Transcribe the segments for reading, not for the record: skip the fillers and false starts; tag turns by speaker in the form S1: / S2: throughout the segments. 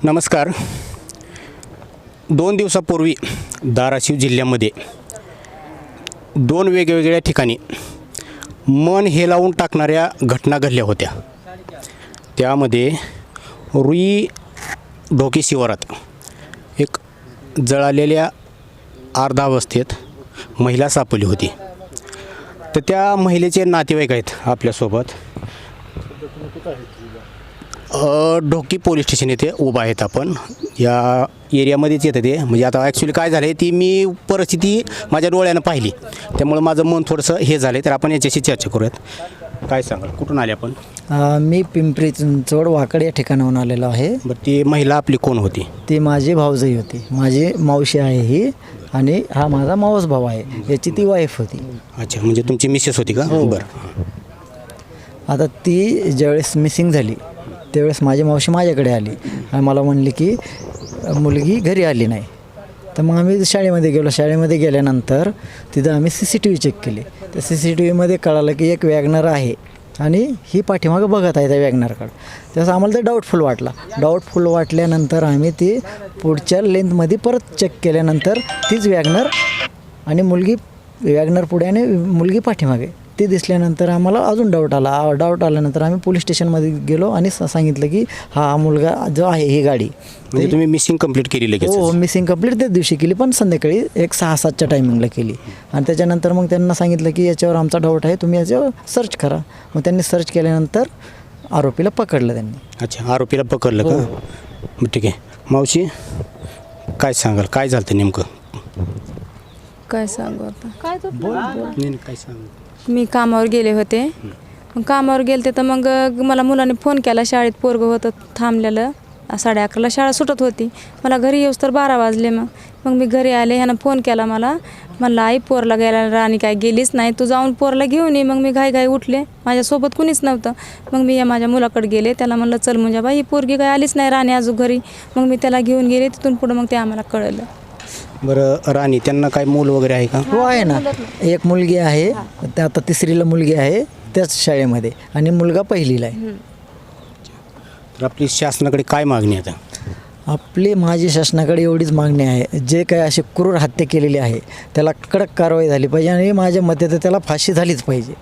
S1: नमस्कार. 2 दिवसापूर्वी धाराशिव जिल्ह्यामध्ये 2 वेगवेगळ्या ठिकाणी मन हेलावून टाकणाऱ्या घटना घडल्या होत्या. त्यामध्ये रुई ढोकी शिवारात एक जळालेल्या अर्धावस्थेत महिला सापडली होती. तर त्या महिलेचे नातेवाईक आहेत आपल्यासोबत. ढोकी पोलीस स्टेशन येथे उभा आहेत आपण. या एरियामध्येच येतं ते. म्हणजे आता ॲक्च्युली काय झालं आहे ती मी परिस्थिती माझ्या डोळ्यानं पाहिली, त्यामुळे माझं मन थोडंसं हे झालं आहे. तर आपण याच्याशी चर्चा करूयात. काय सांगाल, कुठून आले आपण?
S2: मी पिंपरी चिंचवड वाकड या ठिकाणाहून आलेलो आहे.
S1: बरं, ती महिला आपली कोण होती?
S2: ती माझी भाऊजाई होती, माझी मावशी आहे ही, आणि हा माझा मावस भाऊ आहे, याची ती वाईफ होती.
S1: अच्छा, म्हणजे तुमची मिसेस होती का? बरं.
S2: आता ती ज्यावेळेस मिसिंग झाली त्यावेळेस माझी मावशी माझ्याकडे आली आणि मला म्हणली की मुलगी घरी आली नाही. तर मग आम्ही शाळेमध्ये गेलो. शाळेमध्ये गेल्यानंतर तिथं आम्ही CCTV चेक केले. त्या CCTVमध्ये कळालं की एक वॅगनर आहे आणि ही पाठीमागं बघत आहे त्या वॅगनरकडं. त्यावेळेस आम्हाला ते डाऊटफुल वाटल्यानंतर आम्ही ती पुढच्या लेंथमध्ये परत चेक केल्यानंतर तीच वॅगनर आणि मुलगी वॅगनर पुढे आणि मुलगी पाठीमागे ते दिसल्यानंतर आम्हाला अजून डाऊट आल्यानंतर आम्ही पोलीस स्टेशनमध्ये गेलो आणि सांगितलं की हा मुलगा जो आहे ही गाडी.
S1: म्हणजे तुम्ही मिसिंग कंप्लीट केली लगेच?
S2: हो, मिसिंग कंप्लीट त्याच दिवशी केली, पण संध्याकाळी 6-7च्या टायमिंगला केली. आणि त्याच्यानंतर मग त्यांना सांगितलं की याच्यावर आमचा डाऊट आहे, तुम्ही याच्यावर सर्च करा. मग त्यांनी सर्च केल्यानंतर आरोपीला पकडलं त्यांनी.
S1: अच्छा, आरोपीला पकडलं का? मग ठीक आहे. मावशी काय सांगाल, काय झालं नेमकं?
S3: काय सांगू आता?
S1: नाही काय सांग.
S3: मी कामावर गेले होते. मग कामावर गेले तर मग मला मुलाने फोन केला. शाळेत पोरगं होतं थांबलेलं. 11:30ला शाळा सुटत होती. मला घरी येऊस तर 12 वाजले. मग मी घरी आले. ह्यानं फोन केला मला. म्हणलं आई पोरला गेला, राणी काय गेलीच नाही, तू जाऊन पोरला घेऊन ये. मग मी घाई उठले. माझ्यासोबत कुणीच नव्हतं. मग मी माझ्या मुलाकडे गेले. त्याला म्हणलं चल म्हणजे बाई ही पोरगी काय आलीच नाही राणी अजून घरी. मग मी त्याला घेऊन गेले. तिथून पुढं मग ते आम्हाला कळलं.
S1: बरं राणी, त्यांना काय मूल वगैरे आहे का?
S2: हो आहे ना, एक मुलगी आहे. त्या आता 3रीला मुलगी आहे त्याच शाळेमध्ये, आणि मुलगा 1लीला आहे.
S1: तर आपली शासनाकडे काय मागणी आता?
S2: माझी शासनाकडे एवढीच मागणी आहे, जे काही असे क्रूर हत्या केलेली आहे त्याला कडक कारवाई झाली पाहिजे, आणि माझ्या मते तर त्याला फाशी झालीच पाहिजे.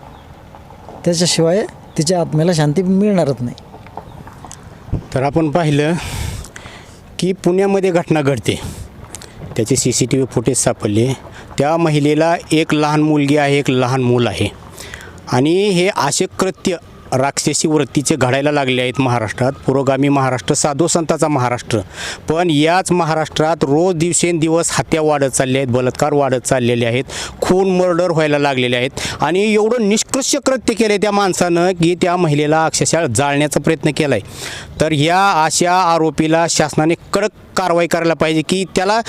S2: त्याच्याशिवाय तिच्या आत्म्याला शांती मिळणारच नाही.
S1: तर आपण पाहिलं की पुण्यामध्ये घटना घडते, त्याचे CCTV फुटेज सापडले. त्या महिलेला एक लहान मुलगी आहे, एक लहान मूल आहे, आणि हे असे कृत्य राक्षसी वृत्तीचे घडायला लागले आहेत महाराष्ट्रात. पुरोगामी महाराष्ट्र, साधू संतांचा महाराष्ट्र. पण याच महाराष्ट्रात रोज दिवसेंदिवस हत्या वाढत चालल्या आहेत, बलात्कार वाढत चाललेले आहेत, खून मर्डर व्हायला लागलेले आहेत. आणि एवढं निष्कृष्ट कृत्य केलं आहे त्या माणसानं की त्या महिलेला अक्षरशः जाळण्याचा प्रयत्न केला आहे. तर या अशा आरोपीला शासनाने कडक कारवाई करायला पाहिजे, की त्याला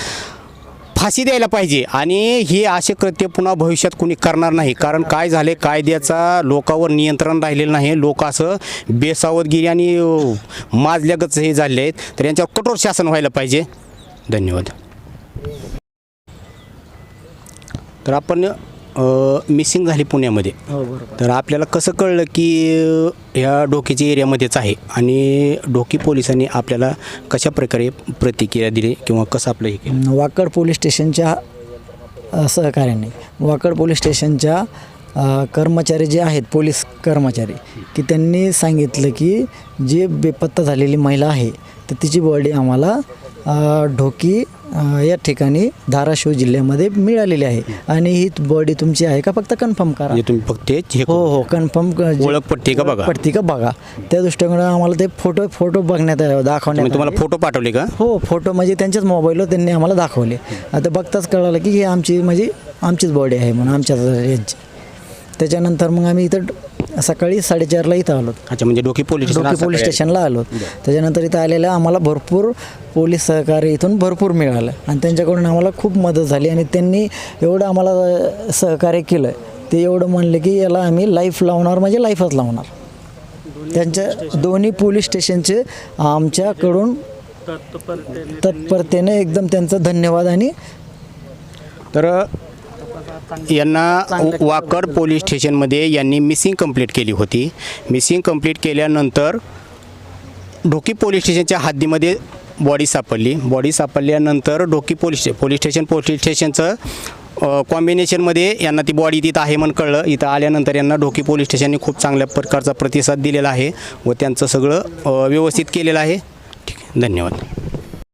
S1: फाशी द्यायला पाहिजे. आणि हे असे कृत्य पुन्हा भविष्यात कुणी करणार नाही. कारण काय झाले, कायद्याचा लोकांवर नियंत्रण राहिलेलं नाही. लोक असं बेसावधगिरी आणि माजल्यागत हे झाले आहेत. तर यांच्यावर कठोर शासन व्हायला पाहिजे. धन्यवाद. तर आपण मिसिंग झाली पुण्यामध्ये.
S2: हो बरोबर.
S1: तर आपल्याला कसं कळलं की ह्या ढोकीच्या एरियामध्येच आहे, आणि ढोकी पोलिसांनी कशा प्रकारे प्रतिक्रिया दिली किंवा कसं आपलं हे केलं?
S2: वाकड पोलीस स्टेशनच्या सहकार्याने, वाकड पोलीस स्टेशनच्या कर्मचारी जे आहेत, पोलीस कर्मचारी, की त्यांनी सांगितलं की जी बेपत्ता झालेली महिला आहे तर तिची बॉडी आम्हाला ढोकी या ठिकाणी धाराशिव जिल्ह्यामध्ये मिळालेली आहे, आणि ही बॉडी तुमची आहे का फक्त कन्फर्म करा.
S1: म्हणजे तुम्ही फक्त
S2: हो कन्फर्म
S1: ओळख पट्टी का बघा.
S2: त्या दृष्टीने आम्हाला ते फोटो दाखवण्यात
S1: तुम्हाला फोटो पाठवले का?
S2: हो, फोटो म्हणजे त्यांच्याच मोबाईलवर त्यांनी आम्हाला दाखवले. आता बघताच कळालं की ही आमचीच बॉडी आहे म्हणून, आमच्याच यांची. त्याच्यानंतर मग आम्ही इथं सकाळी 4:30ला इथं आलो.
S1: अच्छा, म्हणजे ढोकी पोलीस
S2: स्टेशनला आलो. त्याच्यानंतर इथं आलेलं आम्हाला भरपूर पोलीस सहकार्य इथून भरपूर मिळालं, आणि त्यांच्याकडून आम्हाला खूप मदत झाली. आणि त्यांनी एवढं आम्हाला सहकार्य केलं, ते एवढं म्हणले की याला आम्ही लाईफ लावणार, म्हणजे लाईफच लावणार. त्यांच्या दोन्ही पोलीस स्टेशनचे आमच्याकडून तत्परतेने एकदम त्यांचा धन्यवाद. आणि
S1: तर यांना वाकड पोलीस स्टेशनमध्ये यांनी मिसिंग कंप्लीट केली होती. मिसिंग कंप्लीट केल्यानंतर ढोकी पोलीस स्टेशनच्या हद्दीमध्ये बॉडी सापडली. बॉडी सापडल्यानंतर ढोकी पोलीस स्टेशनचं कॉम्बिनेशनमध्ये यांना ती बॉडी तिथं आहे म्हणून कळलं. इथं आल्यानंतर यांना ढोकी पोलीस स्टेशनने खूप चांगल्या प्रकारचा प्रतिसाद दिलेला आहे व त्यांचं सगळं व्यवस्थित केलेलं आहे. ठीक आहे, धन्यवाद.